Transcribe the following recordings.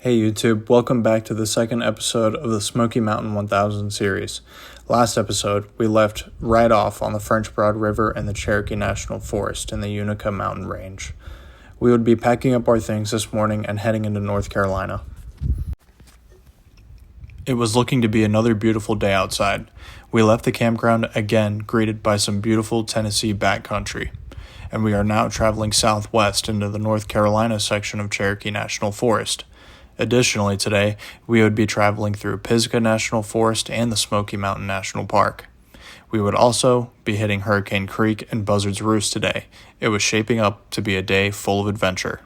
Hey YouTube, welcome back to the second episode of the Smoky Mountain 1000 series. Last episode, we left right off on the French Broad River and the Cherokee National Forest in the Unica Mountain Range. We would be packing up our things this morning and heading into North Carolina. It was looking to be another beautiful day outside. We left the campground again, greeted by some beautiful Tennessee backcountry, and we are now traveling southwest into the North Carolina section of Cherokee National Forest. Additionally, today, we would be traveling through Pisgah National Forest and the Smoky Mountain National Park. We would also be hitting Hurricane Creek and Buzzard's Roost today. It was shaping up to be a day full of adventure.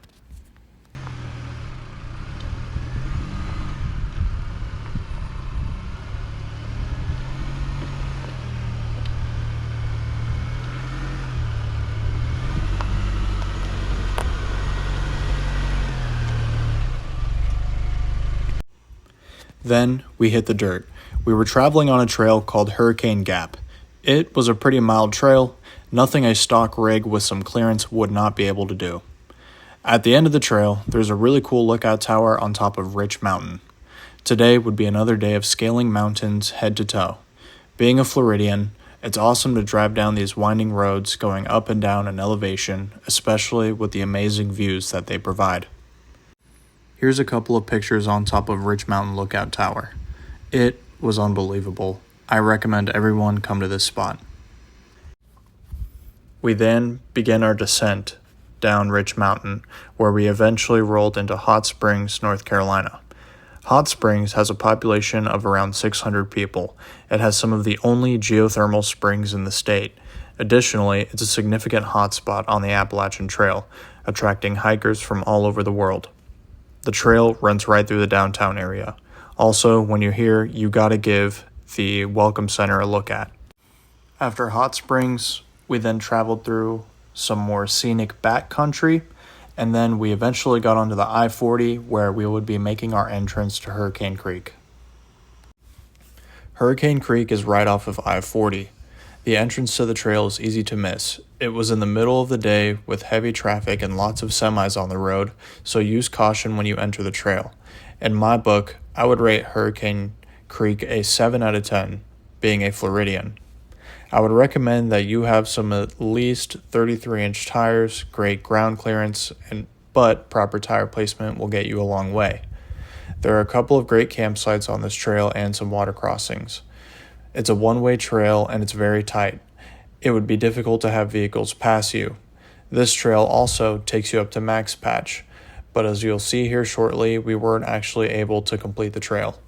Then we hit the dirt. We were traveling on a trail called Hurricane Gap. It was a pretty mild trail, nothing a stock rig with some clearance would not be able to do. At the end of the trail, there's a really cool lookout tower on top of Rich Mountain. Today would be another day of scaling mountains head to toe. Being a Floridian, it's awesome to drive down these winding roads going up and down in elevation, especially with the amazing views that they provide. Here's a couple of pictures on top of Rich Mountain Lookout Tower. It was unbelievable. I recommend everyone come to this spot. We then began our descent down Rich Mountain, where we eventually rolled into Hot Springs, North Carolina. Hot Springs has a population of around 600 people. It has some of the only geothermal springs in the state. Additionally, it's a significant hotspot on the Appalachian Trail, attracting hikers from all over the world. The trail runs right through the downtown area. Also, when you're here, you gotta give the Welcome Center a look at. After Hot Springs, we then traveled through some more scenic backcountry, and then we eventually got onto the I-40 where we would be making our entrance to Hurricane Creek. Hurricane Creek is right off of I-40. The entrance to the trail is easy to miss. It was in the middle of the day with heavy traffic and lots of semis on the road, so use caution when you enter the trail. In my book, I would rate Hurricane Creek a 7 out of 10, being a Floridian. I would recommend that you have some at least 33-inch tires, great ground clearance, but proper tire placement will get you a long way. There are a couple of great campsites on this trail and some water crossings. It's a one-way trail and it's very tight. It would be difficult to have vehicles pass you. This trail also takes you up to Max Patch, but as you'll see here shortly, we weren't actually able to complete the trail.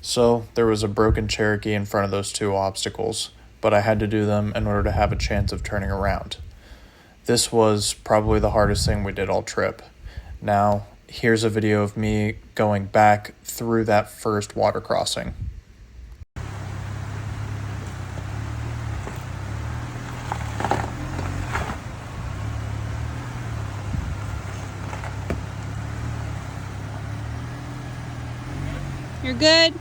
So there was a broken Cherokee in front of those two obstacles, but I had to do them in order to have a chance of turning around. This was probably the hardest thing we did all trip. Now, here's a video of me going back through that first water crossing. You're good?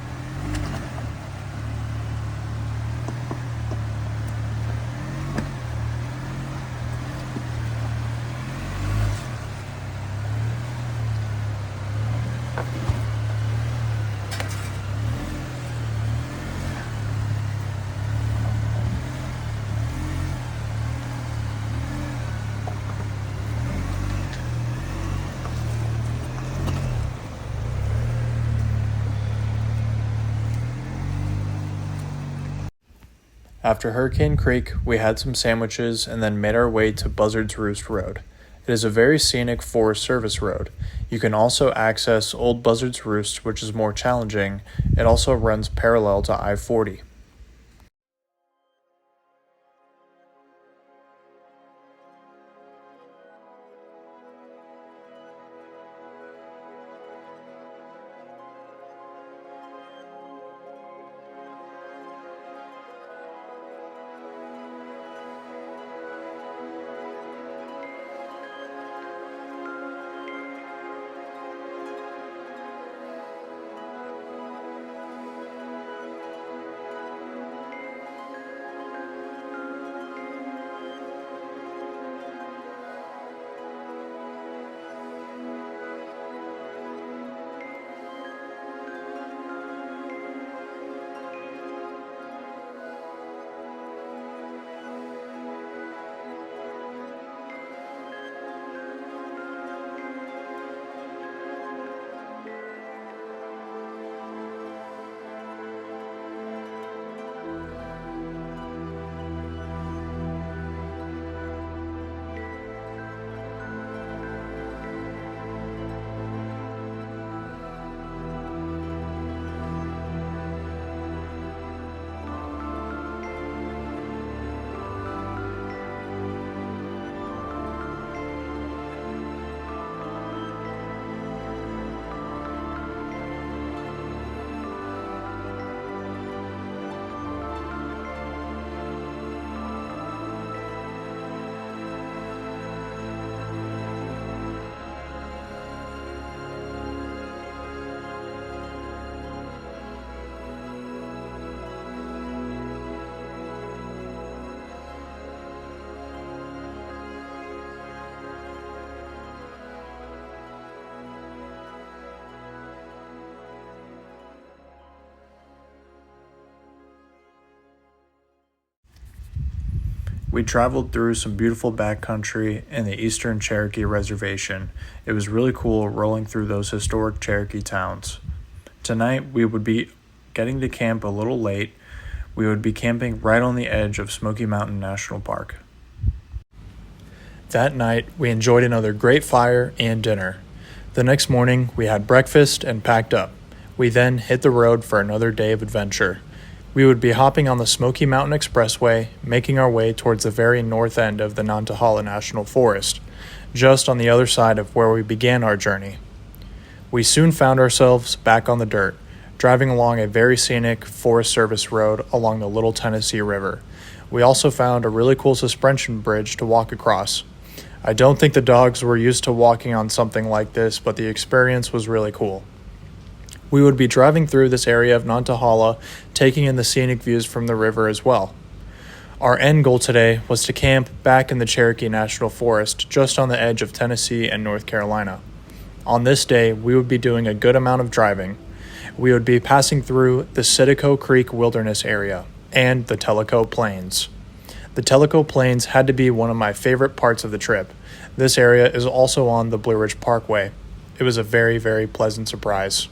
After Hurricane Creek, we had some sandwiches and then made our way to Buzzard's Roost Road. It is a very scenic Forest Service road. You can also access Old Buzzard's Roost, which is more challenging. It also runs parallel to I-40. We traveled through some beautiful backcountry in the Eastern Cherokee Reservation. It was really cool rolling through those historic Cherokee towns. Tonight, we would be getting to camp a little late. We would be camping right on the edge of Smoky Mountain National Park. That night, we enjoyed another great fire and dinner. The next morning, we had breakfast and packed up. We then hit the road for another day of adventure. We would be hopping on the Smoky Mountain Expressway, making our way towards the very north end of the Nantahala National Forest, just on the other side of where we began our journey. We soon found ourselves back on the dirt, driving along a very scenic Forest Service road along the Little Tennessee River. We also found a really cool suspension bridge to walk across. I don't think the dogs were used to walking on something like this, but the experience was really cool. We would be driving through this area of Nantahala, taking in the scenic views from the river as well. Our end goal today was to camp back in the Cherokee National Forest, just on the edge of Tennessee and North Carolina. On this day, we would be doing a good amount of driving. We would be passing through the Tellico Creek Wilderness area and the Tellico Plains. The Tellico Plains had to be one of my favorite parts of the trip. This area is also on the Blue Ridge Parkway. It was a very, very pleasant surprise.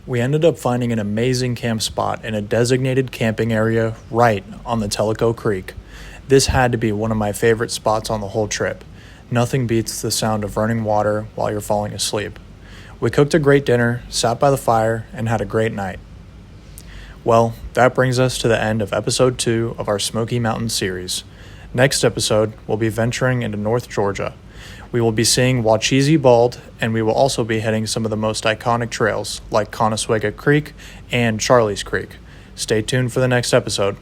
We ended up finding an amazing camp spot in a designated camping area right on the Tellico Creek. This had to be one of my favorite spots on the whole trip. Nothing beats the sound of running water while you're falling asleep. We cooked a great dinner, sat by the fire, and had a great night. Well, that brings us to the end of episode 2 of our Smoky Mountain series. Next episode, we'll be venturing into North Georgia. We will be seeing Waucheesy Bald, and we will also be hitting some of the most iconic trails like Conestoga Creek and Charlie's Creek. Stay tuned for the next episode.